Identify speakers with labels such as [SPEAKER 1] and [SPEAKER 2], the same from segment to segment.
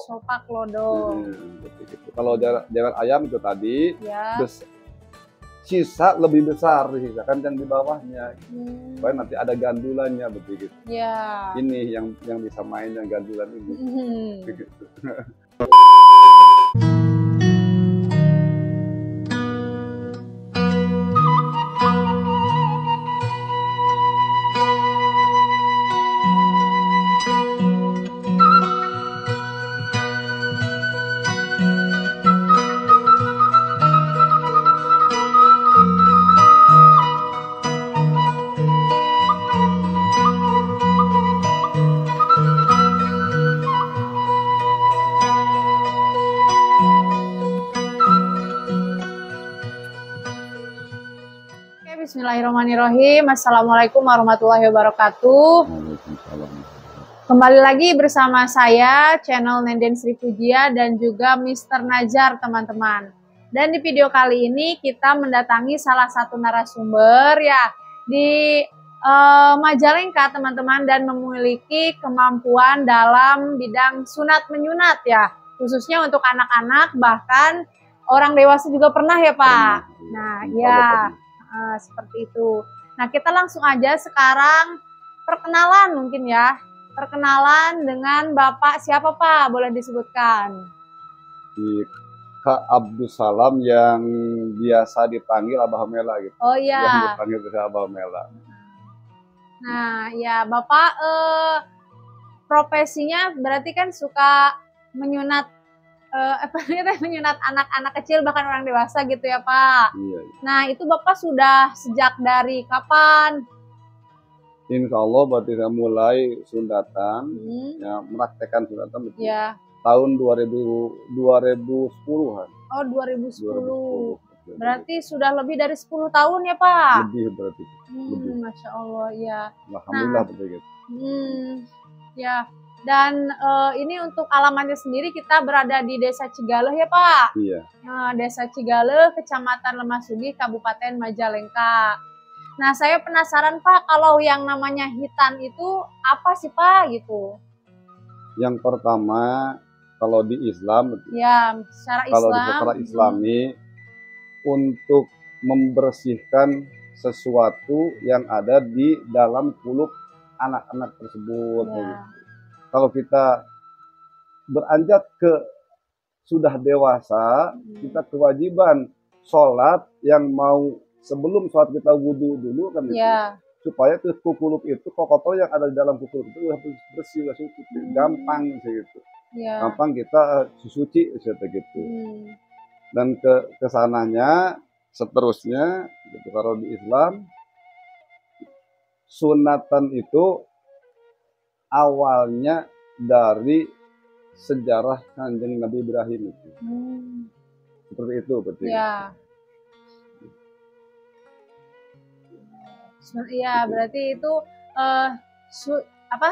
[SPEAKER 1] Sopak lodo.
[SPEAKER 2] Seperti itu. Kalau jewer ayam itu tadi
[SPEAKER 1] Ya.
[SPEAKER 2] sisa lebih besar kan yang di bawahnya. Supaya nanti ada gandulannya begitu.
[SPEAKER 1] Ya.
[SPEAKER 2] Ini yang bisa main yang gandulan ini. Begitu.
[SPEAKER 1] Bismillahirrahmanirrahim. Assalamualaikum warahmatullahi wabarakatuh. Kembali lagi bersama saya, channel Nenden Sri Pujia dan juga Mr. Najar, teman-teman. Dan di video kali ini kita mendatangi salah satu narasumber ya di Majalengka, teman-teman, dan memiliki kemampuan dalam bidang sunat menyunat ya, khususnya untuk anak-anak, bahkan orang dewasa juga pernah ya Pak. Nah ya. Seperti itu. Nah, kita langsung aja sekarang perkenalan mungkin ya. Perkenalan dengan Bapak siapa Pak? Boleh disebutkan?
[SPEAKER 2] Kak Abdul Salam yang biasa dipanggil Abah Mela gitu.
[SPEAKER 1] Oh iya.
[SPEAKER 2] Yang dipanggil Abah Mela.
[SPEAKER 1] Nah, ya Bapak profesinya berarti kan suka menyunat menyunat anak-anak kecil bahkan orang dewasa gitu ya Pak.
[SPEAKER 2] Iya.
[SPEAKER 1] Nah itu Bapak sudah sejak dari kapan?
[SPEAKER 2] Insya Allah berarti saya mulai sunatan, ya meraktekkan sunatan
[SPEAKER 1] ya.
[SPEAKER 2] Tahun 2010-an.
[SPEAKER 1] Oh 2010. Berarti sudah lebih dari 10 tahun ya Pak?
[SPEAKER 2] Lebih berarti. Lebih.
[SPEAKER 1] Masya Allah ya.
[SPEAKER 2] Alhamdulillah begitu.
[SPEAKER 1] Ya. Dan ini untuk alamatnya sendiri kita berada di Desa Cigaleh ya Pak?
[SPEAKER 2] Iya.
[SPEAKER 1] Desa Cigaleh, Kecamatan Lemahsugi, Kabupaten Majalengka. Nah saya penasaran Pak, kalau yang namanya hitan itu apa sih Pak gitu? Yang
[SPEAKER 2] pertama, kalau di Islam,
[SPEAKER 1] ya, secara
[SPEAKER 2] Islami, untuk membersihkan sesuatu yang ada di dalam kulub anak-anak tersebut.
[SPEAKER 1] Ya.
[SPEAKER 2] Gitu. Kalau kita beranjak ke sudah dewasa, kita kewajiban sholat yang mau sebelum sholat kita wudhu dulu kan
[SPEAKER 1] ya.
[SPEAKER 2] Itu, supaya tuh kulub itu kotor yang ada di dalam kulub itu harus bersih, gampang gitu.
[SPEAKER 1] Ya.
[SPEAKER 2] Gampang kita suci seperti gitu. Dan kesananya seterusnya gitu. Kalau di Islam sunatan itu awalnya dari sejarah Kanjeng Nabi Ibrahim itu. Seperti itu betul.
[SPEAKER 1] Ya. Ya, berarti itu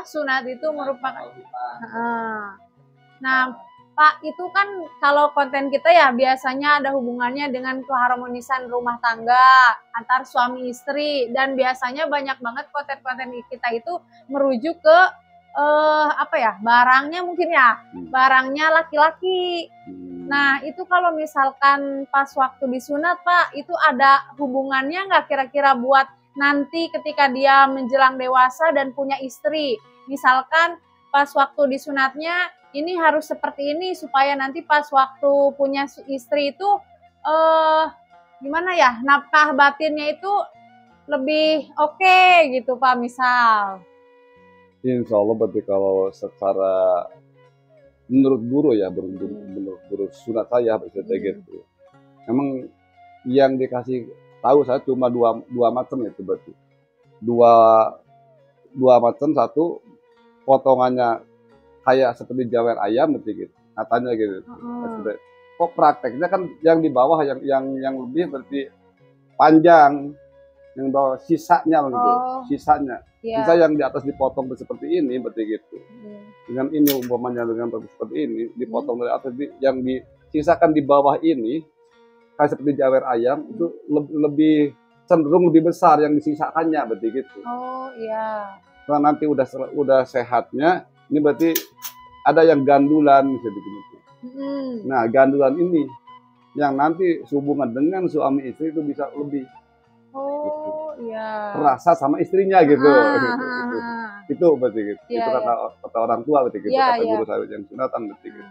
[SPEAKER 1] sunat itu merupakan Nah, Pak, itu kan kalau konten kita ya biasanya ada hubungannya dengan keharmonisan rumah tangga antar suami istri, dan biasanya banyak banget konten-konten kita itu merujuk ke barangnya mungkin ya, barangnya laki-laki. Nah itu kalau misalkan pas waktu disunat Pak, itu ada hubungannya nggak kira-kira buat nanti ketika dia menjelang dewasa dan punya istri, misalkan pas waktu disunatnya ini harus seperti ini supaya nanti pas waktu punya istri itu gimana ya, nafkah batinnya itu lebih oke gitu Pak misal.
[SPEAKER 2] Insya Allah berarti kalau secara menurut guru ya, menurut guru sunat saya seperti gitu. Memang yang dikasih tahu saya cuma dua macam itu berarti. Dua macam, satu potongannya kayak seperti jawer ayam gitu. Katanya gitu. Kok prakteknya kan yang di bawah yang lebih berarti panjang. Yang bawah sisanya gitu. Sisanya.
[SPEAKER 1] Yeah.
[SPEAKER 2] Sisa yang di atas dipotong seperti ini, berarti gitu. Dengan ini umpamanya dengan seperti ini, dipotong dari atas, yang disisakan di bawah ini, kayak seperti jawer ayam, itu lebih cenderung lebih besar yang disisakannya, berarti gitu.
[SPEAKER 1] Oh iya.
[SPEAKER 2] Karena nanti udah sehatnya, ini berarti ada yang gandulan bisa begitu. Nah, gandulan ini yang nanti hubungan dengan suami istri itu bisa lebih terasa sama istrinya gitu. Itu berarti gitu. Itu kata orang tua berarti gitu, kata guru saya yang sunatan berarti gitu.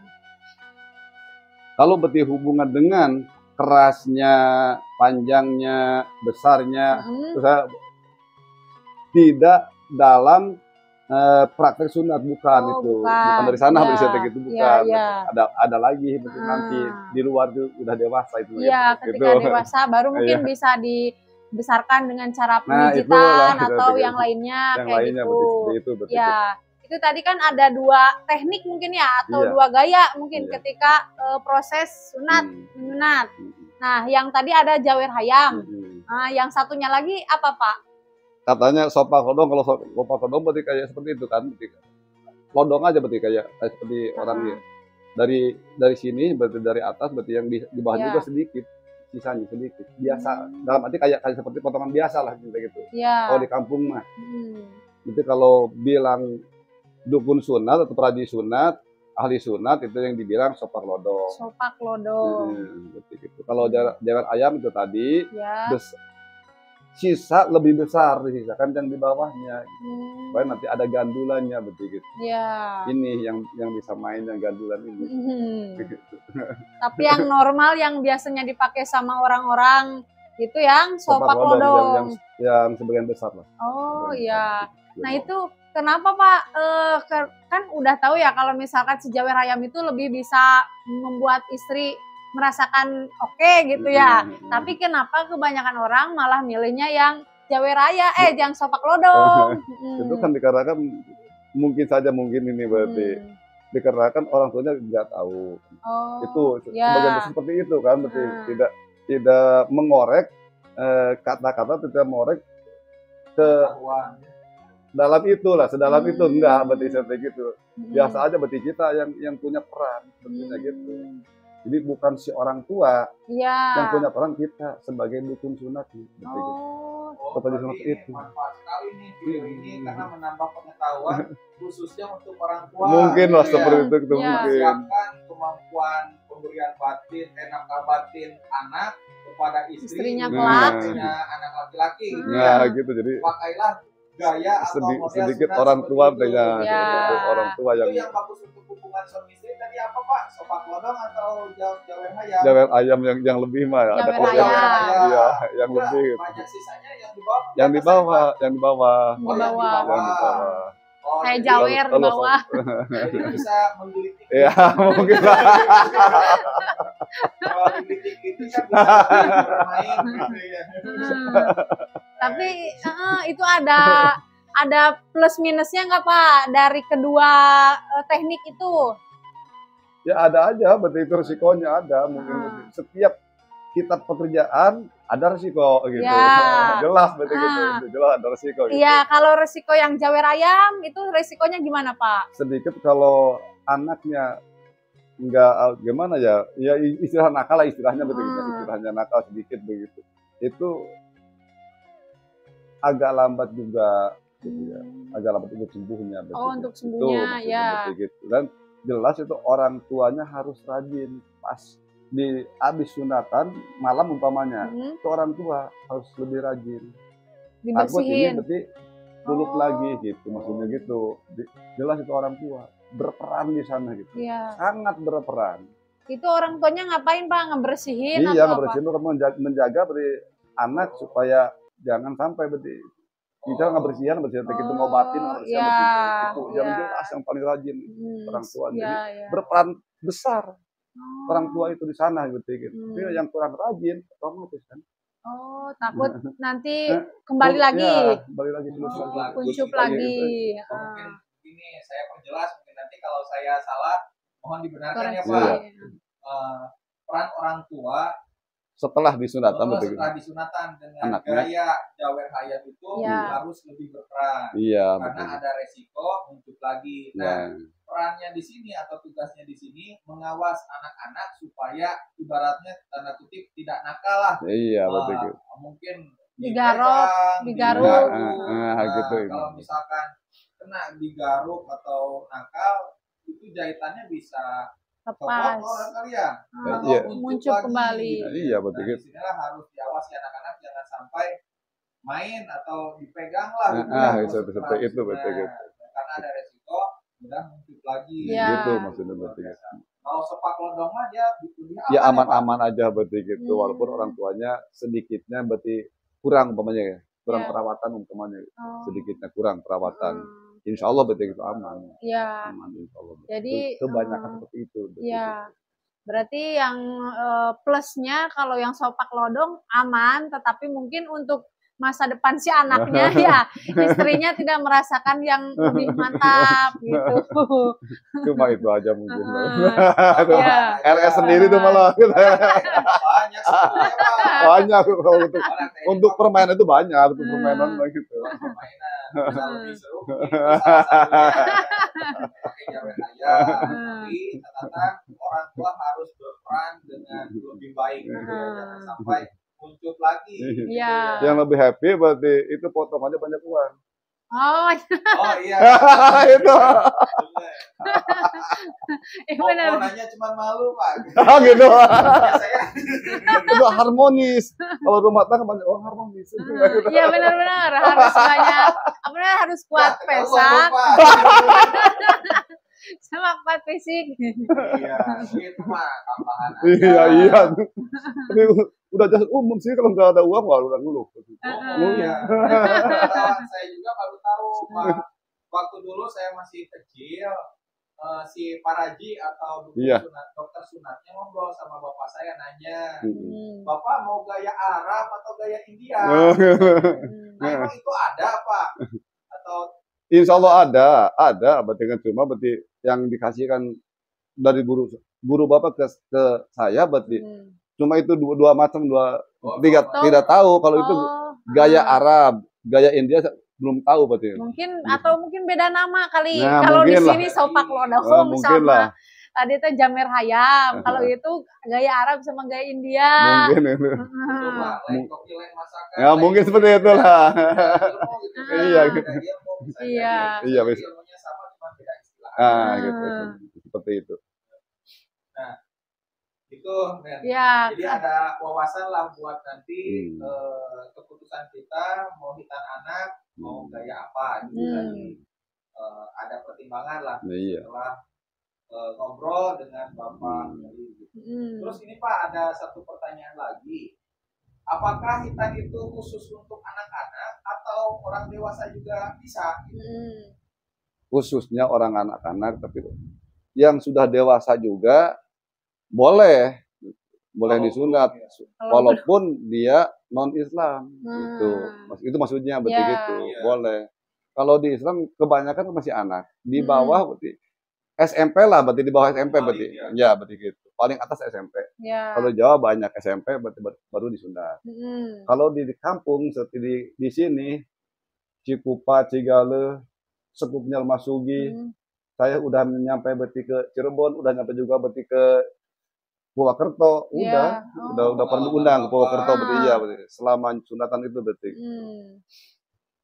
[SPEAKER 2] Kalau berarti hubungan dengan kerasnya, panjangnya, besarnya, saya tidak dalam praktek sunat, bukan itu, bukan dari sana berarti gitu, bukan. Ada lagi berarti nanti di luar itu udah dewasa itu.
[SPEAKER 1] Iya, ketika dewasa baru mungkin bisa dibesarkan dengan cara pemijitan atau yang lainnya kayak gitu. Ya, itu tadi kan ada 2 teknik mungkin ya, atau 2 gaya mungkin ketika proses sunat, menyunat. Nah, yang tadi ada jawer hayam. Nah, yang satunya lagi apa, Pak?
[SPEAKER 2] Katanya sopak lodong. Kalau sopak lodong berarti kayak seperti itu kan, lodong aja berarti kayak seperti orangnya. Dari sini berarti dari atas berarti yang di bawah juga sedikit, sisanya sedikit. Biasa dalam arti kayak seperti potongan biasa lah gitu. Kalau di kampung mah. Itu kalau bilang dukun sunat atau praji sunat, ahli sunat itu yang dibilang sopak lodong.
[SPEAKER 1] Sopak lodong.
[SPEAKER 2] Gitu. Kalau jawer ayam itu tadi sisa lebih besar disisakan yang di bawahnya. Supaya nanti ada gandulannya begitu. Ini yang bisa main yang gandulan ini.
[SPEAKER 1] Tapi yang normal yang biasanya dipakai sama orang-orang itu yang sopak lodong.
[SPEAKER 2] Yang sebagian besar lah.
[SPEAKER 1] Oh iya. Nah itu kenapa Pak? Kan udah tahu ya kalau misalkan si jawer ayam itu lebih bisa membuat istri merasakan oke gitu ya. Tapi kenapa kebanyakan orang malah milihnya yang jawer ayam, yang sopak lodong?
[SPEAKER 2] Itu kan dikarenakan mungkin ini berarti dikarenakan orang tuanya nggak tahu. Itu sebagian besar seperti itu kan, berarti tidak mengorek kata-kata, tidak mengorek ke dalam itulah, sedalam itu enggak berarti seperti gitu. Biasa aja berarti kita yang punya peran sepertinya gitu. Jadi bukan si orang tua yang punya peran, kita sebagai dukun sunat gitu. Seperti sunat itu.
[SPEAKER 3] Manfaat sekali nih video ini karena menambah pengetahuan khususnya untuk orang tua.
[SPEAKER 2] Mungkin lah seperti itu mungkin.
[SPEAKER 3] Siapkan kemampuan pemberian batin, nafkah batin anak kepada istrinya kelak, anak laki-laki.
[SPEAKER 2] Nah, gitu jadi.
[SPEAKER 3] Pakailah gaya atau model
[SPEAKER 2] sedikit orang tua dengan orang tua yang
[SPEAKER 3] bagus untuk hubungan suami istri tadi apa Pak? Sopak lodong atau jawer ayam?
[SPEAKER 2] Jawer ayam yang lebih mah ada kalau yang lebih.
[SPEAKER 3] Banyak sisanya yang di bawah.
[SPEAKER 2] Yang di bawah.
[SPEAKER 1] Kayak jawer di bawah.
[SPEAKER 3] Jadi bisa menggelitik.
[SPEAKER 2] Iya, mungkin.
[SPEAKER 3] Kalau digelitik itu kan bisa bermain gitu ya.
[SPEAKER 1] Tapi itu ada plus minusnya nggak Pak dari kedua teknik itu?
[SPEAKER 2] Ya ada aja, berarti itu risikonya ada. Mungkin setiap kita pekerjaan ada risiko gitu. Jelas berarti gitu. Jelas ada risiko. Gitu.
[SPEAKER 1] Iya, kalau risiko yang jawer ayam itu risikonya gimana Pak?
[SPEAKER 2] Sedikit kalau anaknya nggak gimana ya istilah nakal lah istilahnya begitu, istilahnya nakal sedikit begitu. Itu agak lambat juga gitu ya. Agak lambat untuk sembuhnya begitu.
[SPEAKER 1] Untuk sembuhnya
[SPEAKER 2] gitu. Dan jelas itu orang tuanya harus rajin pas di habis sunatan malam umpamanya. Itu orang tua harus lebih rajin.
[SPEAKER 1] Dibersihin.
[SPEAKER 2] Berarti tuluk lagi gitu, maksudnya gitu. Jelas itu orang tua berperan di sana gitu. Sangat berperan.
[SPEAKER 1] Itu orang tuanya ngapain Pak? Ngebersihin
[SPEAKER 2] atau ngebersihin itu menjaga dari anak supaya jangan sampai berarti kita ngebersihin itu ngobatin itu yang jelas yang paling rajin orang tua. Jadi berperan besar orang tua itu di sana gitu. Tapi yang kurang rajin otomatis kan.
[SPEAKER 1] Takut nanti kembali lagi.
[SPEAKER 2] Kembali lagi
[SPEAKER 1] kuncup lagi.
[SPEAKER 3] Mungkin ini saya perjelas, mungkin nanti kalau saya salah mohon dibenarkan ya Pak. Peran orang tua
[SPEAKER 2] setelah disunatan
[SPEAKER 3] setelah disunatan dengan gaya jawer hayam itu harus lebih berperan. Karena ada resiko muncul lagi. Nah, perannya di sini atau tugasnya di sini mengawas anak-anak supaya ibaratnya tanda kutip tidak nakal lah.
[SPEAKER 2] Betul.
[SPEAKER 3] Mungkin
[SPEAKER 1] digaruk.
[SPEAKER 2] Gitu.
[SPEAKER 3] Kalau misalkan kena digaruk atau nakal, itu jahitannya bisa
[SPEAKER 1] lepas
[SPEAKER 3] kali ya,
[SPEAKER 1] atau muncul kembali.
[SPEAKER 2] Iya betul.
[SPEAKER 3] Nah, disinilah harus diawasi anak-anak jangan sampai main atau dipegang lah.
[SPEAKER 2] Seperti itu betul.
[SPEAKER 3] Karena ada resiko mudah muncul lagi.
[SPEAKER 2] Gitu maksudnya betul.
[SPEAKER 3] Kalau sepak lodong mah dia
[SPEAKER 2] ya aman-aman aja berarti gitu, walaupun orang tuanya sedikitnya berarti kurang umpamanya ya, kurang perawatan umpamanya, sedikitnya kurang perawatan. Insya Allah berarti itu aman.
[SPEAKER 1] Iya.
[SPEAKER 2] Aman insya Allah.
[SPEAKER 1] Jadi
[SPEAKER 2] kebanyakan seperti itu.
[SPEAKER 1] Iya. Berarti yang plusnya kalau yang sepak lodong aman, tetapi mungkin untuk masa depan si anaknya ya istrinya tidak merasakan yang lebih mantap gitu.
[SPEAKER 2] Cuma itu aja mungkin. RS sendiri tuh malah banyak untuk permainan itu banyak, untuk permainan gitu.
[SPEAKER 3] Lebih seru tapi catatan orang tua harus berperan dengan lebih baik, jangan sampai muncul lagi.
[SPEAKER 1] Iya.
[SPEAKER 2] Yang lebih happy berarti itu potongannya banyak uang.
[SPEAKER 1] Oh
[SPEAKER 3] iya.
[SPEAKER 2] Itu.
[SPEAKER 1] Benar.
[SPEAKER 3] Mau nanya cuma malu Pak.
[SPEAKER 2] Gitu. Itu harmonis. Kalau rumah tangga banyak orang harmonis.
[SPEAKER 1] Iya benar-benar harus banyak. Harus kuat pesan. Sama kuat fisik.
[SPEAKER 3] Iya, itu mah tambahan.
[SPEAKER 2] Iya. Tapi udah jelas umum sih kalau nggak ada uang baru dulu.
[SPEAKER 3] Iya. Saya juga baru tahu Pak. Waktu dulu saya masih kecil, si Paraji atau dokter sunatnya ngobrol sama bapak saya nanya, Bapak mau gaya Arab atau gaya India? Nah emang itu ada Pak? Atau
[SPEAKER 2] Insya Allah ada, berarti kan cuma berarti yang dikasihkan dari guru bapak ke saya berarti cuma itu dua macam tiga tidak tahu kalau itu gaya Arab, gaya India belum tahu berarti.
[SPEAKER 1] Mungkin atau mungkin beda nama kali. Kalau di sini sopak lodong sama tadi itu jamer hayam. Kalau itu gaya Arab sama gaya India.
[SPEAKER 2] Ya mungkin seperti itulah. Iya. Iya. Gitu. Seperti itu.
[SPEAKER 3] Nah, itu jadi ada wawasan lah buat nanti keputusan kita mau hitan anak mau gaya apa gitu ada pertimbangan lah setelah ngobrol dengan bapak. Terus ini Pak ada satu pertanyaan lagi, apakah hitan itu khusus untuk anak-anak atau orang dewasa juga bisa?
[SPEAKER 2] Khususnya orang anak-anak, tapi yang sudah dewasa juga boleh disunat walaupun dia non Islam itu maksudnya begitu boleh. Kalau di Islam kebanyakan masih anak di bawah berarti SMP lah, berarti di bawah SMP berarti ya berarti gitu, paling atas SMP. Kalau Jawa banyak SMP berarti baru disunat. Kalau di kampung seperti di sini Cikupa, Cigale, Sekupnya Masugi, saya udah nyampe berarti ke Cirebon, udah nyampe juga berarti ke Purwokerto, udah perlu undang ke Purwokerto berarti selama sunatan itu berarti.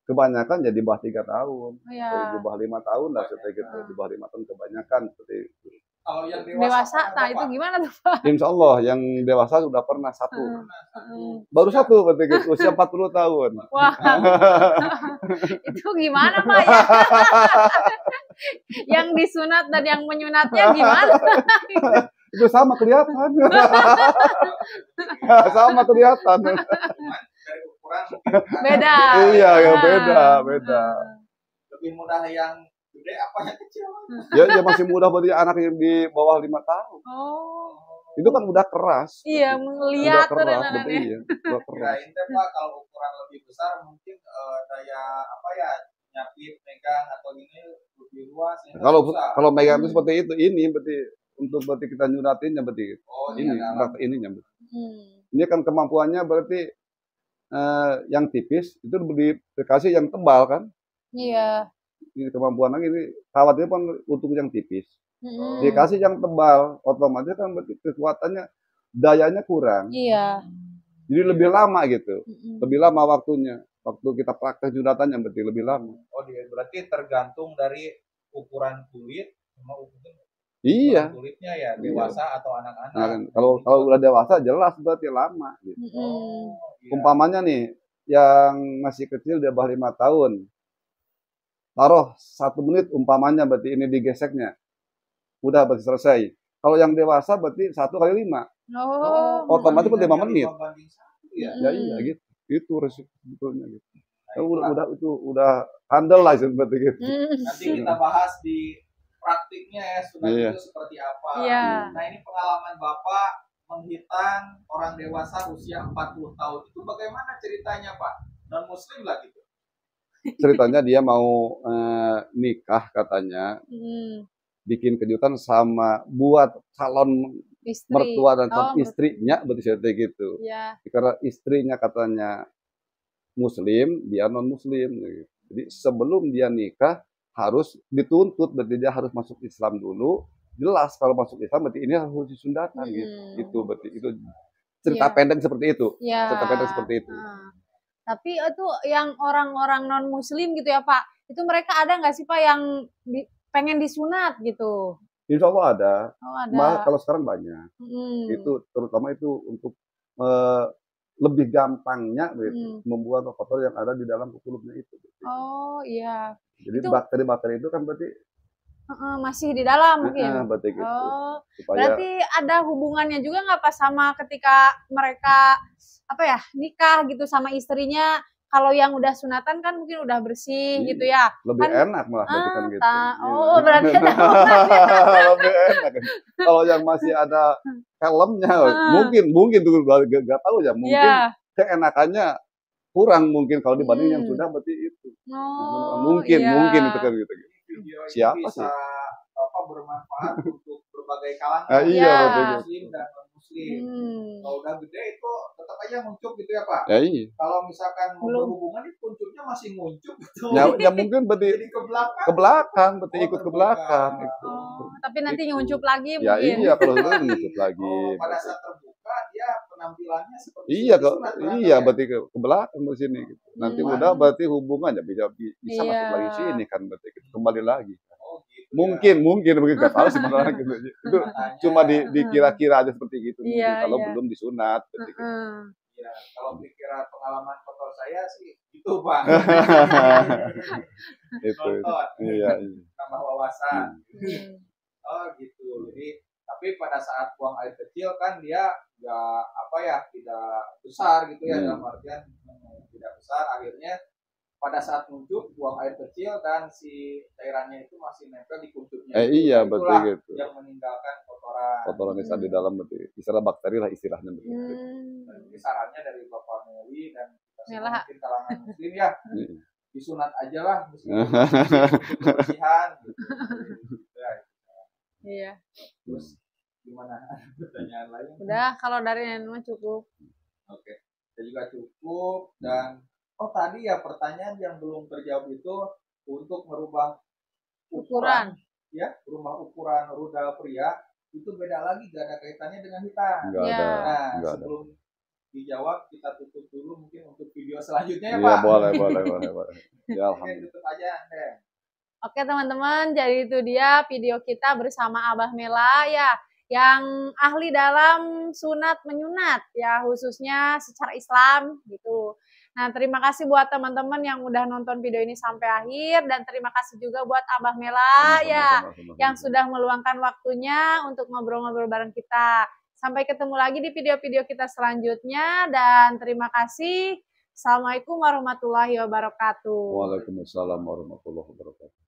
[SPEAKER 2] Kebanyakan jadi bawah 3 tahun, di bawah 5 tahun lah seperti gitu, di bawah 5 tahun kebanyakan seperti itu.
[SPEAKER 3] Kalau yang
[SPEAKER 1] dewasa, nah itu gimana tuh Pak?
[SPEAKER 2] Insya Allah yang dewasa sudah pernah baru satu berarti gitu, usia 40 tahun.
[SPEAKER 1] Wah, itu gimana Pak ya? Yang disunat dan yang menyunatnya gimana?
[SPEAKER 2] Itu sama kelihatan. Sama kelihatan.
[SPEAKER 1] Beda.
[SPEAKER 2] Iya, beda.
[SPEAKER 3] Lebih mudah yang gede apa yang kecil?
[SPEAKER 2] Ya masih mudah berarti anak yang di bawah 5 tahun. Itu kan udah keras.
[SPEAKER 1] Iya, melihat
[SPEAKER 2] betul iya.
[SPEAKER 3] Kirain Pak kalau ukuran lebih besar mungkin daya nyapit, megang atau ini lebih luas.
[SPEAKER 2] Kalau megang itu seperti itu, ini berarti untuk berarti kita nyunatinnya berarti ininya. Ini kan kemampuannya berarti yang tipis itu dikasih yang tebal kan?
[SPEAKER 1] Iya.
[SPEAKER 2] Ini kemampuan lagi ini khawatir pun untuk yang tipis. Dikasih yang tebal, otomatis kan berarti kekuatannya dayanya kurang.
[SPEAKER 1] Iya.
[SPEAKER 2] Jadi lebih lama gitu. Lebih lama waktunya. Waktu kita praktek junatannya berarti lebih lama.
[SPEAKER 3] Berarti tergantung dari ukuran kulit
[SPEAKER 2] Iya.
[SPEAKER 3] Kulitnya ya dewasa atau anak-anak.
[SPEAKER 2] Nah, kalau udah dewasa jelas berarti lama gitu. Umpamanya nih yang masih kecil di bawah 5 tahun. Taruh 1 menit umpamanya berarti ini digeseknya. Udah berarti selesai. Kalau yang dewasa berarti 1 kali 5. Otomatis 5 menit. Ya iya gitu. Itu resiko sebetulnya gitu. Udah handal lah seperti gitu.
[SPEAKER 3] Nanti kita bahas di praktiknya ya sunat itu seperti apa. Nah ini pengalaman Bapak menghitan orang dewasa usia 40 tahun itu bagaimana ceritanya Pak? Non muslim lah gitu.
[SPEAKER 2] Ceritanya dia mau nikah katanya. Bikin kejutan sama buat calon mertua dan calon istrinya berarti gitu. Karena istrinya katanya muslim, dia non muslim. Jadi sebelum dia nikah harus dituntut, berarti dia harus masuk Islam dulu. Jelas kalau masuk Islam berarti ini harus disunatkan gitu. Itu berarti itu cerita pendek seperti itu. Cerita pendek seperti itu.
[SPEAKER 1] Tapi itu yang orang-orang non muslim gitu ya Pak, itu mereka ada nggak sih Pak yang pengen disunat gitu?
[SPEAKER 2] Insya Allah ada. Malah kalau sekarang banyak. Itu terutama itu untuk lebih gampangnya gitu, membuang kotor yang ada di dalam kulubnya itu.
[SPEAKER 1] Oh iya.
[SPEAKER 2] Jadi bakteri-bakteri itu kan berarti
[SPEAKER 1] masih di dalam mungkin.
[SPEAKER 2] Berarti gitu.
[SPEAKER 1] Berarti ada hubungannya juga nggak Pak sama ketika mereka nikah gitu sama istrinya? Kalau yang udah sunatan kan mungkin udah bersih gitu ya.
[SPEAKER 2] Lebih enak malah berarti kan gitu.
[SPEAKER 1] Berarti ada
[SPEAKER 2] lebih enak. Kalau yang masih ada helmnya mungkin tuh gak tahu ya, mungkin keenakannya kurang mungkin kalau dibanding yang sudah berarti itu. Mungkin itu kan gitu. Siapa sih?
[SPEAKER 3] Bermanfaat untuk berbagai kalangan. Muslim dan non muslim. Kalau udah gede itu tetap aja nguncup gitu ya Pak. Kalau misalkan mau berhubungan itu kuncupnya masih nguncup gitu.
[SPEAKER 2] Ya mungkin berarti ke belakang, berarti ikut ke belakang itu.
[SPEAKER 1] Tapi nanti nguncup lagi
[SPEAKER 2] mungkin. Ya iya kalau itu nguncup lagi.
[SPEAKER 3] Pada saat terbuka dia penampilannya seperti
[SPEAKER 2] iya berarti ke belakang ke sini gitu. Nanti udah berarti hubungannya bisa masuk lagi sini kan berarti kembali lagi. Mungkin nggak tahu sih benar gitu. Itu cuma dikira-kira aja seperti gitu. Kalau belum disunat.
[SPEAKER 3] Ya, kalau pikiran pengalaman kotor saya sih itu Pak.
[SPEAKER 2] Itu. Iya.
[SPEAKER 3] Tambah wawasan. Oh gitu. Jadi tapi pada saat buang air kecil kan dia tidak besar gitu ya, dalam artian tidak besar, akhirnya pada saat nunjuk buang air kecil dan si cairannya itu masih nempel di kuncupnya.
[SPEAKER 2] Iya betul gitu.
[SPEAKER 3] Yang meninggalkan kotoran.
[SPEAKER 2] Kotoran yang di dalam berarti istilah bakteri lah istilahnya begitu.
[SPEAKER 3] Ini sarannya dari Bapak Meli dan mungkin kalangan muslim ya. Disunat aja lah kebersihan gitu.
[SPEAKER 1] Iya.
[SPEAKER 3] Terus gimana? Pertanyaan lain?
[SPEAKER 1] Udah, kalau dari Nenma cukup.
[SPEAKER 3] Oke. Saya juga cukup dan tadi ya pertanyaan yang belum terjawab itu untuk merubah ukuran. Ya, merubah ukuran rudal pria itu beda lagi, gak ada kaitannya dengan hitam. Nah, sebelum dijawab kita tutup dulu mungkin untuk video selanjutnya ya Pak.
[SPEAKER 2] Boleh. Ya
[SPEAKER 3] alhamdulillah. Tutup aja deh.
[SPEAKER 1] Oke teman-teman, jadi itu dia video kita bersama Abah Mela ya, yang ahli dalam sunat menyunat ya, khususnya secara Islam gitu. Nah, terima kasih buat teman-teman yang udah nonton video ini sampai akhir, dan terima kasih juga buat Abah Mela yang sudah meluangkan waktunya untuk ngobrol-ngobrol bareng kita. Sampai ketemu lagi di video-video kita selanjutnya, dan terima kasih. Assalamualaikum warahmatullahi wabarakatuh.
[SPEAKER 2] Waalaikumsalam warahmatullahi wabarakatuh.